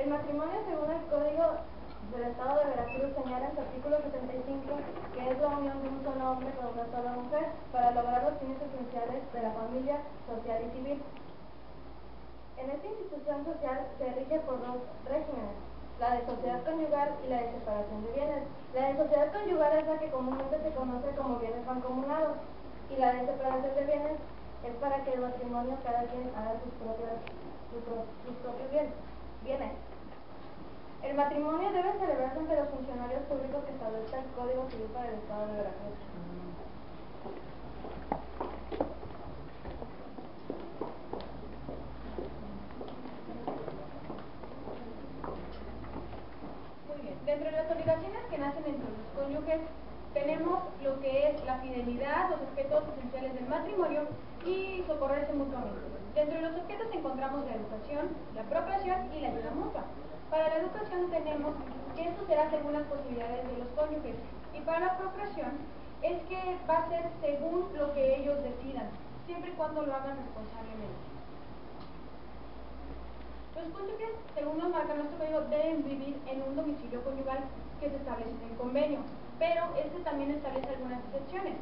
El matrimonio, según el Código del Estado de Veracruz, señala en su artículo 75 que es la unión de un solo hombre con una sola mujer para lograr los fines esenciales de la familia social y civil. En esta institución social se rige por dos regímenes, la de sociedad conyugal y la de separación de bienes. La de sociedad conyugal es la que comúnmente se conoce como bienes mancomunados, y la de separación de bienes es para que el matrimonio cada quien haga sus propios bienes. El matrimonio debe celebrarse ante los funcionarios públicos que establezca el Código Civil para el Estado de Veracruz. Muy bien. Dentro de las obligaciones que nacen entre los cónyuges tenemos lo que es la fidelidad, los objetos esenciales del matrimonio y socorrerse mutuamente. Dentro de los objetos encontramos la educación, la procreación y la ayuda mutua. Para la educación tenemos que esto será según las posibilidades de los cónyuges, y para la procreación es que va a ser según lo que ellos decidan, siempre y cuando lo hagan responsablemente. Los cónyuges, según nos marca nuestro código, deben vivir en un domicilio conyugal que se establece en el convenio, pero este también establece algunas excepciones,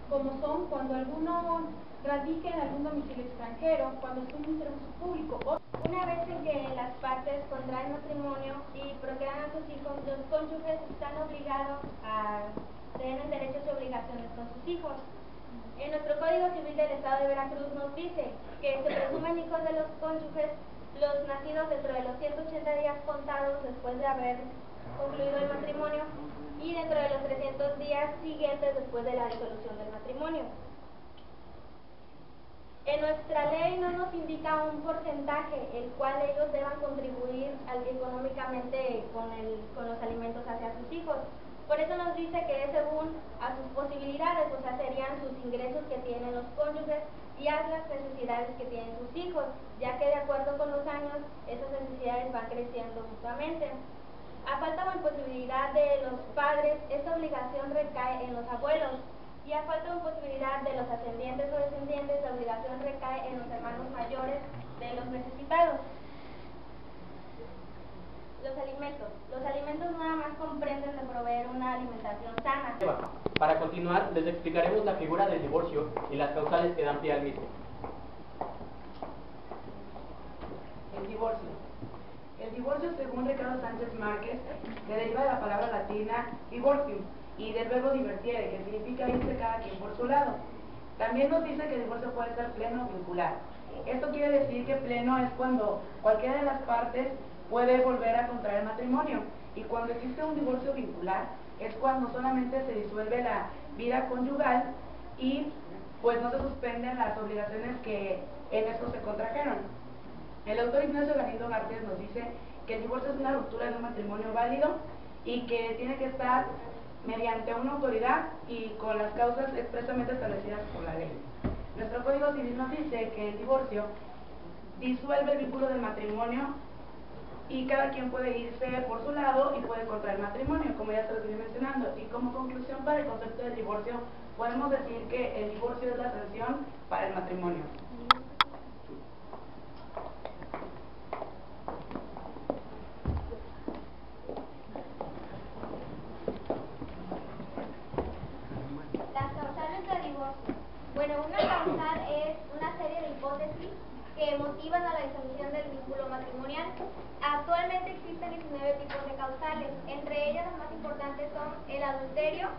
como son cuando alguno radique en algún domicilio extranjero, cuando esté en un servicio público o una vez en que las partes contraen matrimonio y procrean a sus hijos, los cónyuges están obligados a tener derechos y obligaciones con sus hijos. En nuestro Código Civil del Estado de Veracruz nos dice que se presumen hijos de los cónyuges los nacidos dentro de los 180 días contados después de haber concluido el matrimonio y dentro de los 300 días siguientes después de la disolución del matrimonio. En nuestra ley no nos indica un porcentaje el cual ellos deban contribuir económicamente con los alimentos hacia sus hijos. Por eso nos dice que es según a sus posibilidades, o sea, serían sus ingresos que tienen los cónyuges y a las necesidades que tienen sus hijos, ya que de acuerdo con los años, esas necesidades van creciendo mutuamente. A falta o imposibilidad de los padres, esta obligación recae en los abuelos. Y a falta de posibilidad de los ascendientes o descendientes, la obligación recae en los hermanos mayores de los necesitados. Los alimentos. Los alimentos nada más comprenden de proveer una alimentación sana. Para continuar, les explicaremos la figura del divorcio y las causales que dan pie al mismo. El divorcio. El divorcio, según Ricardo Sánchez Márquez, se deriva de la palabra latina divorcium, y del verbo divertiere, que significa irse cada quien por su lado. También nos dice que el divorcio puede ser pleno o vincular. Esto quiere decir que pleno es cuando cualquiera de las partes puede volver a contraer matrimonio, y cuando existe un divorcio vincular es cuando solamente se disuelve la vida conyugal y pues no se suspenden las obligaciones que en eso se contrajeron. El autor Ignacio Galindo Márquez nos dice que el divorcio es una ruptura de un matrimonio válido y que tiene que estar mediante una autoridad y con las causas expresamente establecidas por la ley. Nuestro Código Civil nos dice que el divorcio disuelve el vínculo del matrimonio y cada quien puede irse por su lado y puede contraer matrimonio, como ya se lo estoy mencionando. Y como conclusión para el concepto del divorcio, podemos decir que el divorcio es la sanción para el matrimonio. Bueno, una causal es una serie de hipótesis que motivan a la disolución del vínculo matrimonial. Actualmente existen 19 tipos de causales. Entre ellas, las más importantes son el adulterio,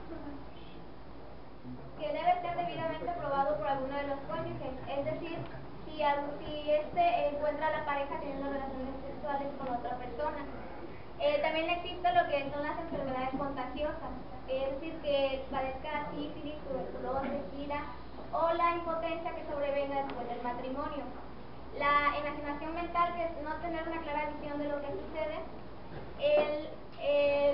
que debe ser debidamente probado por alguno de los cónyuges, es decir, si este encuentra a la pareja teniendo relaciones sexuales con otra persona. También existe lo que son las enfermedades contagiosas, es decir, que padezca sífilis, tuberculosis, SIDA, o la impotencia que sobrevenga después del matrimonio. La enajenación mental, que es no tener una clara visión de lo que sucede.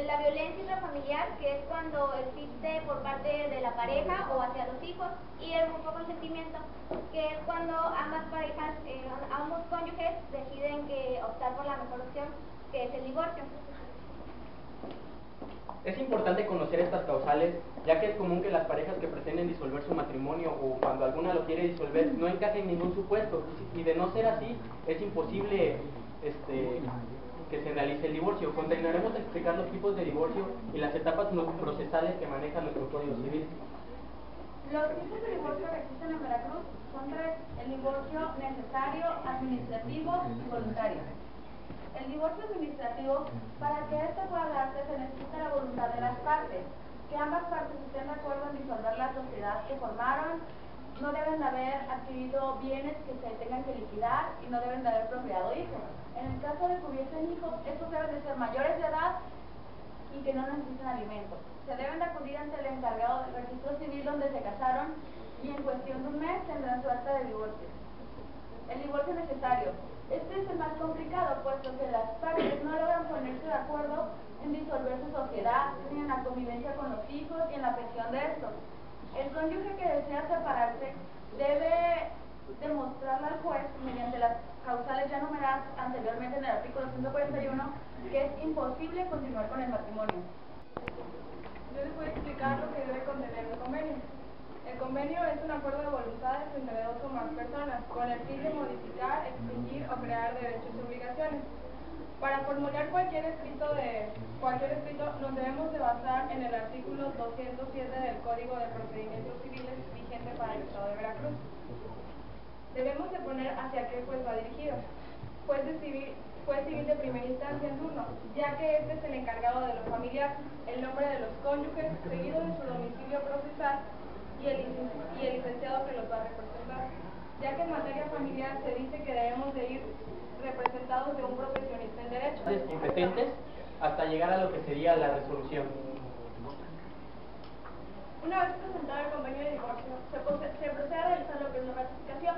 La violencia intrafamiliar, que es cuando existe por parte de la pareja o hacia los hijos. Y el mutuo consentimiento, que es cuando ambas parejas, ambos cónyuges deciden optar por la mejor opción, que es el divorcio. Es importante conocer estas causales, ya que es común que las parejas que pretenden disolver su matrimonio o cuando alguna lo quiere disolver no encajen en ningún supuesto, y de no ser así es imposible que se realice el divorcio. Continuaremos a explicar los tipos de divorcio y las etapas procesales que maneja nuestro Código Civil. Los tipos de divorcio que existen en Veracruz son tres: el divorcio necesario, administrativo y voluntario. El divorcio administrativo, para que este pueda darse, se necesita la voluntad de las partes, que ambas partes estén de acuerdo en disolver la sociedad que formaron. No deben de haber adquirido bienes que se tengan que liquidar y no deben de haber procreado hijos. En el caso de que hubiesen hijos, estos deben de ser mayores de edad y que no necesiten alimentos. Se deben de acudir ante el encargado del registro civil donde se casaron y en cuestión de un mes tendrán su acta de divorcio. El divorcio necesario. Este es el más complicado, puesto que las partes no logran ponerse de acuerdo en disolver su sociedad, ni en la convivencia con los hijos y en la pensión de estos. El cónyuge que desea separarse debe demostrarle al juez, mediante las causales ya numeradas anteriormente en el artículo 141, que es imposible continuar con el matrimonio. Yo les voy a explicar lo que debe contener un convenio. El convenio es un acuerdo de voluntades entre dos o más personas, con el fin de modificar, extinguir o crear derechos y obligaciones. Para formular cualquier escrito nos debemos de basar en el artículo 207 del Código de Procedimientos Civiles vigente para el Estado de Veracruz. Debemos de poner hacia qué juez va dirigido. Juez civil de primera instancia en turno, ya que este es el encargado de lo familiar, el nombre de los cónyuges, seguido de su domicilio procesal y el licenciado que los va a representar, ya que en materia familiar se dice que debemos de ir representados de un profesionista en derecho. Competentes hasta llegar a lo que sería la resolución. Una vez presentado el convenio de divorcio, se procede a realizar lo que es la ratificación,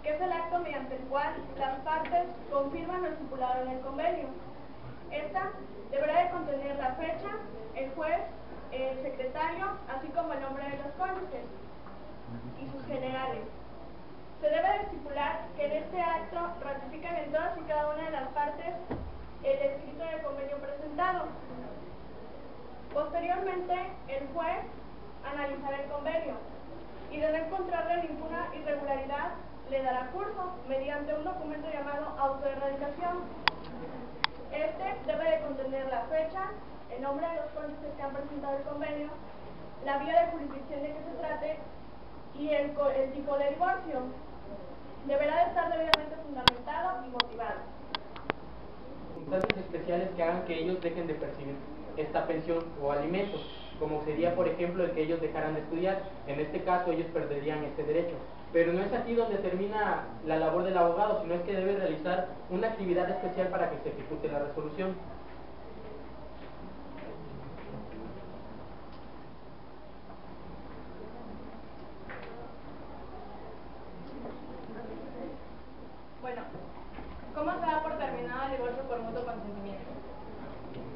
que es el acto mediante el cual las partes confirman lo estipulado en el convenio. Esta deberá de contener la fecha, el juez, el secretario, así como el nombre de los cónyuges y sus generales. Se debe de estipular que en este acto ratifican en todas y cada una de las partes el escrito del convenio presentado. Posteriormente, el juez analizará el convenio y de no encontrarle ninguna irregularidad, le dará curso mediante un documento llamado auto de erradicación. Este debe de contener la fecha, el nombre de los cónyuges que han presentado el convenio, la vía de jurisdicción de que se trate y el tipo de divorcio. Deberá de estar debidamente fundamentado y motivado. Circunstancias especiales que hagan que ellos dejen de percibir esta pensión o alimentos, como sería por ejemplo el que ellos dejaran de estudiar. En este caso ellos perderían este derecho. Pero no es aquí donde termina la labor del abogado, sino es que debe realizar una actividad especial para que se ejecute la resolución. Bueno, ¿cómo se da por terminado el divorcio por mutuo consentimiento?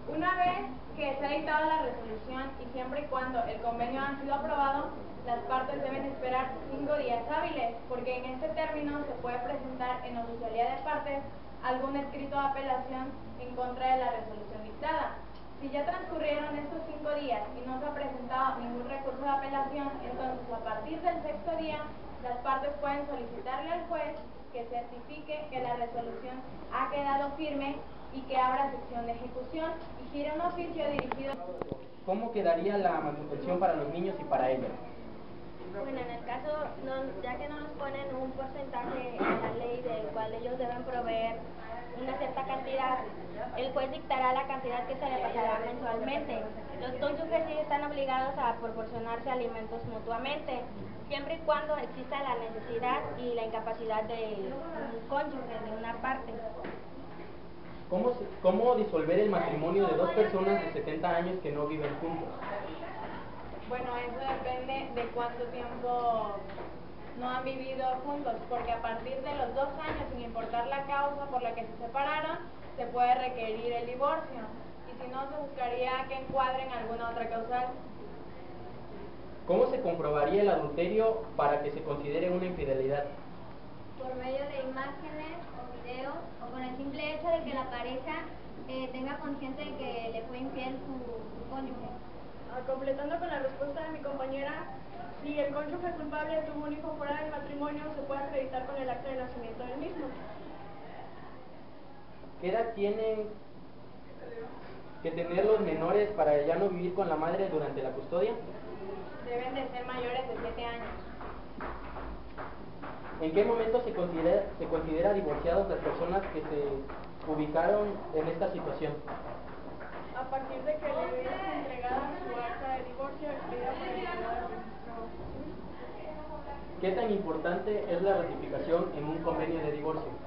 Una vez que se ha dictado la resolución y siempre y cuando el convenio ha sido aprobado, las partes deben esperar 5 días hábiles, porque en este término se puede presentar en oficialía de partes algún escrito de apelación en contra de la resolución dictada. Si ya transcurrieron estos 5 días y no se ha presentado ningún recurso de apelación, entonces a partir del 6º día, las partes pueden solicitarle al juez que certifique que la resolución ha quedado firme y que abra sección de ejecución y gire un oficio dirigido. ¿Cómo quedaría la manutención para los niños y para ellos? Bueno, en el caso, ya que no nos ponen un porcentaje en la ley del cual ellos deben proveer una cierta cantidad, el juez dictará la cantidad que se le pasará mensualmente. Los cónyuges sí están obligados a proporcionarse alimentos mutuamente, siempre y cuando exista la necesidad y la incapacidad de un cónyuge, de una parte. ¿Cómo disolver el matrimonio de dos personas de 70 años que no viven juntos? Bueno, eso depende de cuánto tiempo no han vivido juntos, porque a partir de los 2 años, sin importar la causa por la que se separaron, se puede requerir el divorcio, y si no, se buscaría que encuadren alguna otra causal. ¿Cómo se comprobaría el adulterio para que se considere una infidelidad? Por medio de imágenes o videos, o con el simple hecho de que la pareja tenga consciente de que le fue infiel su cónyuge. Completando con la respuesta de mi compañera, si el cónyuge culpable tuvo un hijo fuera del matrimonio, se puede acreditar con el acta de nacimiento del mismo. Ok. ¿qué edad tienen que tener los menores para ya no vivir con la madre durante la custodia? Deben de ser mayores de 7 años. ¿En qué momento se considera divorciados las personas que se ubicaron en esta situación? A partir de que le veas entregada su acta de divorcio expedida por el juzgado de registro. ¿Qué tan importante es la ratificación en un convenio de divorcio?